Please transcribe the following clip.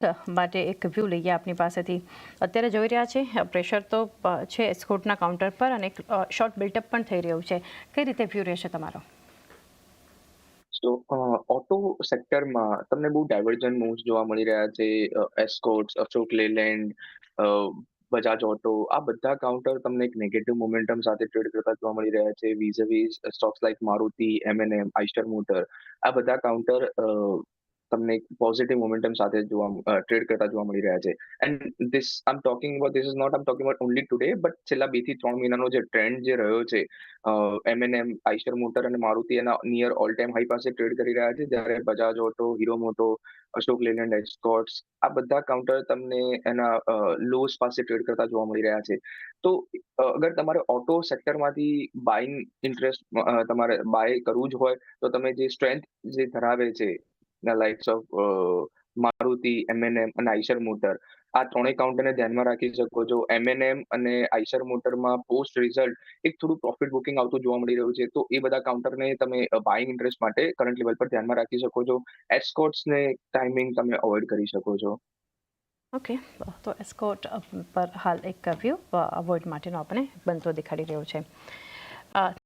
માટે એક વ્યૂ લઈએ આપની પાસેથી. અત્યારે જોઈ રહ્યા છે પ્રેશર તો છે એસ્કોર્ટના કાઉન્ટર પર અને એક શોર્ટ બિલ્ટઅપ પણ થઈ રહ્યું છે. કઈ રીતે વ્યૂ રહેશે તમારો? સો ઓટો સેક્ટરમાં તમને બહુ ડાયવર્જન્ટ મૂવ્સ જોવા મળી રહ્યા છે. Escorts, Ashok Leyland, Bajaj Auto, આ બધા કાઉન્ટર તમને એક નેગેટિવ મોમેન્ટમ સાથે ટ્રેડ કરતા જોવા મળી રહ્યા છે. Viz stocks like Maruti, M&M, Eicher motor, આ બધા કાઉન્ટર તમને એક પોઝિટિવ મોમેન્ટમ સાથે ટ્રેડ કરતા જોવા મળી રહ્યા છે. And this I am talking about this is not I am talking about only today, but છેલ્લા 2 થી 3 મહિનાનો જે ટ્રેન્ડ જે રહ્યો છે, એમએનએમ, આઈસ્ટર મોટર અને મારુતિ એના નિયર ઓલ ટાઈમ હાઈ પાસે ટ્રેડ કરી રહ્યા છે, જ્યારે બજાજ ઓટો, હીરો મોટો, અશોક લેલેન્ડ, એસ્કોર્ટ્સ, આ બધા કાઉન્ટર તમને એના લોસ પાસે ટ્રેડ કરતા જોવા મળી રહ્યા છે. તો અગર તમારે ઓટો સેક્ટરમાંથી બાઇંગ ઇન્ટરેસ્ટ તમારે બાય કરવું જ હોય, તો તમે જે સ્ટ્રેન્થ જે ધરાવે છે લાઇક્સ ઓફ મારુતિ, એમએનએમ અને આઈશર મોટર, આ ત્રણેય કાઉન્ટરને ધ્યાનમાં રાખી શકો છો. એમએનએમ અને આઈશર મોટરમાં પોસ્ટ રિઝલ્ટ એક થોડું પ્રોફિટ બુકિંગ આવતું જોવા મળી રહ્યું છે, તો એ બધા કાઉન્ટરને તમે બાઇંગ ઇન્ટરેસ્ટ માટે કરંટ લેવલ પર ધ્યાનમાં રાખી શકો છો. એસ્કોર્ટ્સને ટાઈમિંગ તમે અવોઇડ કરી શકો છો. ઓકે, તો એસ્કોર્ટ પર હાલ એક વ્યૂ અવોઇડ માટેનો આપણે બનતો દેખાડી રહ્યો છે.